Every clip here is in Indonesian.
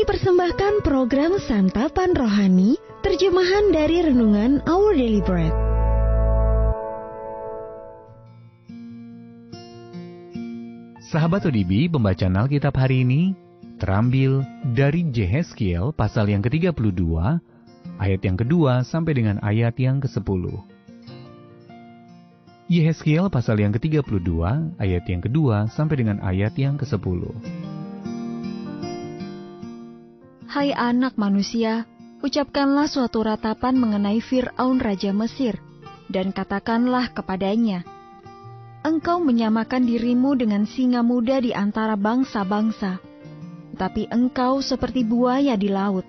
Kami persembahkan program Santapan Rohani, terjemahan dari Renungan Our Daily Bread. Sahabat ODB, pembacaan Alkitab hari ini terambil dari Yehezkiel pasal yang ke-32, ayat yang kedua sampai dengan ayat yang ke-10. Yehezkiel pasal yang ke-32, ayat yang kedua sampai dengan ayat yang ke-10. Hai anak manusia, ucapkanlah suatu ratapan mengenai Fir'aun Raja Mesir, dan katakanlah kepadanya, engkau menyamakan dirimu dengan singa muda di antara bangsa-bangsa, tapi engkau seperti buaya di laut.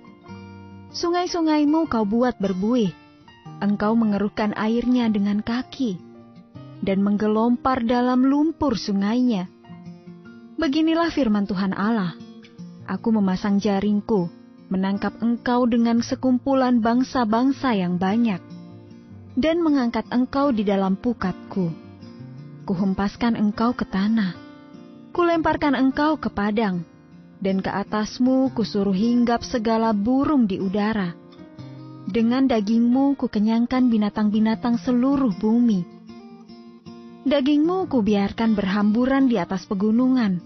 Sungai-sungaimu kau buat berbuih, engkau mengeruhkan airnya dengan kaki, dan menggelompar dalam lumpur sungainya. Beginilah firman Tuhan Allah, aku memasang jaringku, menangkap engkau dengan sekumpulan bangsa-bangsa yang banyak, dan mengangkat engkau di dalam pukatku. Kuhempaskan engkau ke tanah, kulemparkan engkau ke padang, dan ke atasmu kusuruh hinggap segala burung di udara. Dengan dagingmu kukenyangkan binatang-binatang seluruh bumi. Dagingmu kubiarkan berhamburan di atas pegunungan.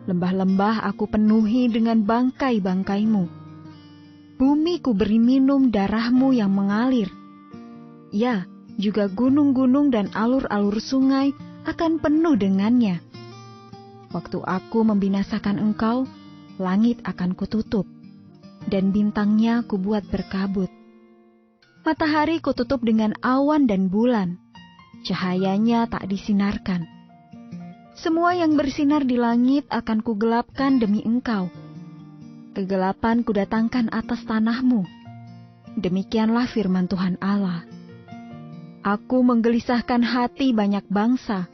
Lembah-lembah aku penuhi dengan bangkai-bangkaimu. Bumi ku beri minum darahmu yang mengalir. Ya, juga gunung-gunung dan alur-alur sungai akan penuh dengannya. Waktu aku membinasakan engkau, langit akan kututup, dan bintangnya kubuat berkabut. Matahari kututup dengan awan dan bulan, cahayanya tak disinarkan. Semua yang bersinar di langit akan kugelapkan demi engkau. Kegelapan kudatangkan atas tanahmu. Demikianlah firman Tuhan Allah. Aku menggelisahkan hati banyak bangsa,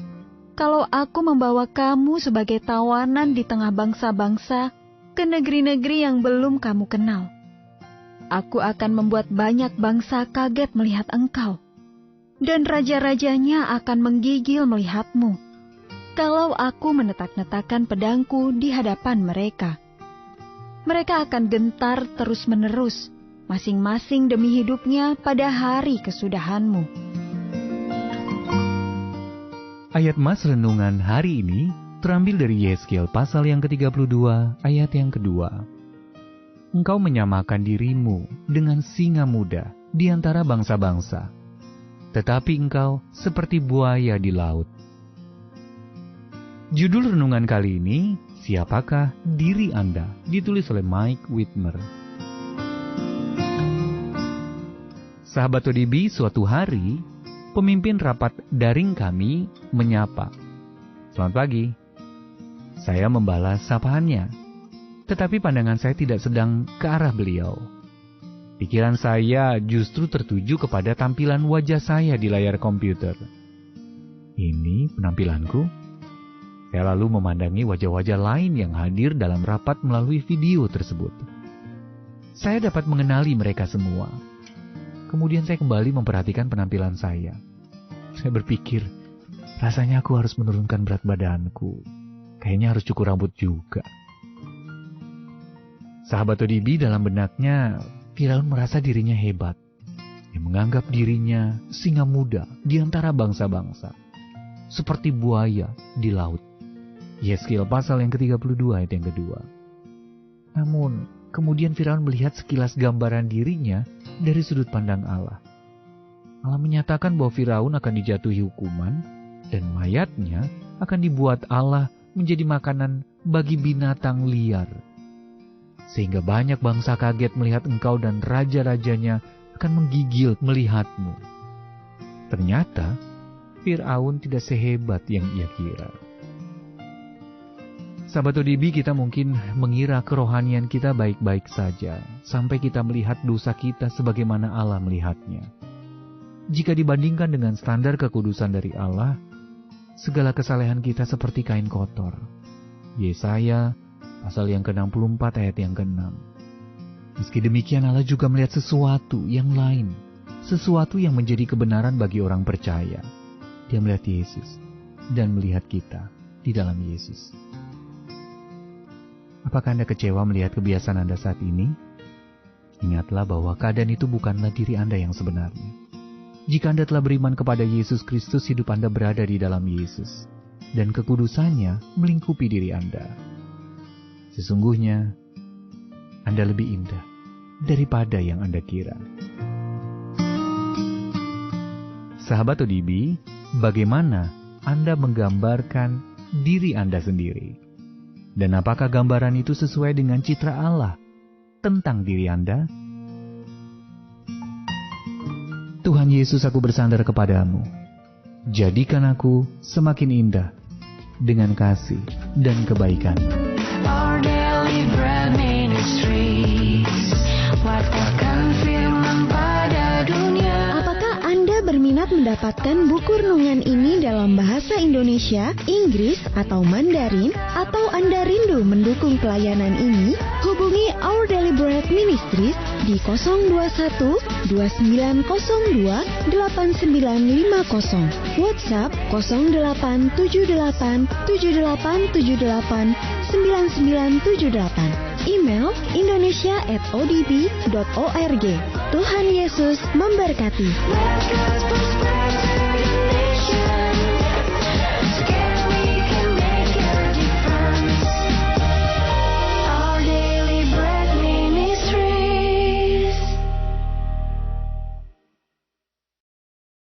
kalau aku membawa kamu sebagai tawanan di tengah bangsa-bangsa ke negeri-negeri yang belum kamu kenal. Aku akan membuat banyak bangsa kaget melihat engkau, dan raja-rajanya akan menggigil melihatmu, kalau aku menetak-netakkan pedangku di hadapan mereka. Mereka akan gentar terus-menerus, masing-masing demi hidupnya pada hari kesudahanmu. Ayat Mas Renungan hari ini terambil dari Yehezkiel pasal yang ke-32, ayat yang kedua. Engkau menyamakan dirimu dengan singa muda di antara bangsa-bangsa, tetapi engkau seperti buaya di laut. Judul renungan kali ini, Siapakah Diri Anda? Ditulis oleh Mike Whitmer. Sahabat ODB, suatu hari, pemimpin rapat daring kami menyapa. Selamat pagi. Saya membalas sapaannya, tetapi pandangan saya tidak sedang ke arah beliau. Pikiran saya justru tertuju kepada tampilan wajah saya di layar komputer. Ini penampilanku? Saya lalu memandangi wajah-wajah lain yang hadir dalam rapat melalui video tersebut. Saya dapat mengenali mereka semua. Kemudian saya kembali memperhatikan penampilan saya. Saya berpikir, rasanya aku harus menurunkan berat badanku. Kayaknya harus cukur rambut juga. Sahabat ODB, dalam benaknya, Firaun merasa dirinya hebat. Dia menganggap dirinya singa muda di antara bangsa-bangsa, seperti buaya di laut. Yehezkiel pasal yang ke-32 ayat yang kedua. Namun, kemudian Firaun melihat sekilas gambaran dirinya dari sudut pandang Allah. Allah menyatakan bahwa Firaun akan dijatuhi hukuman dan mayatnya akan dibuat Allah menjadi makanan bagi binatang liar. Sehingga banyak bangsa kaget melihat engkau dan raja-rajanya akan menggigil melihatmu. Ternyata, Firaun tidak sehebat yang ia kira. Sahabat ODB, kita mungkin mengira kerohanian kita baik-baik saja, sampai kita melihat dosa kita sebagaimana Allah melihatnya. Jika dibandingkan dengan standar kekudusan dari Allah, segala kesalehan kita seperti kain kotor. Yesaya, pasal yang ke-64 ayat yang ke-6. Meski demikian, Allah juga melihat sesuatu yang lain, sesuatu yang menjadi kebenaran bagi orang percaya. Dia melihat Yesus, dan melihat kita di dalam Yesus. Apakah Anda kecewa melihat kebiasaan Anda saat ini? Ingatlah bahwa keadaan itu bukanlah diri Anda yang sebenarnya. Jika Anda telah beriman kepada Yesus Kristus, hidup Anda berada di dalam Yesus, dan kekudusannya melingkupi diri Anda. Sesungguhnya, Anda lebih indah daripada yang Anda kira. Sahabat ODB, bagaimana Anda menggambarkan diri Anda sendiri? Dan apakah gambaran itu sesuai dengan citra Allah tentang diri Anda? Tuhan Yesus, aku bersandar kepadamu. Jadikan aku semakin indah dengan kasih dan kebaikan. Our Daily Bread Ministries, wartakan firman pada dunia. Apakah Anda berminat mendapatkan buku renungan ini dalam bahasa Indonesia, Inggris, atau Mandarin? Atau Anda rindu mendukung pelayanan ini? Hubungi Our Daily Bread Ministries di 021 2902 8950, WhatsApp 0878 7878 9978, email indonesia@odb.org. Tuhan Yesus memberkati. Let God's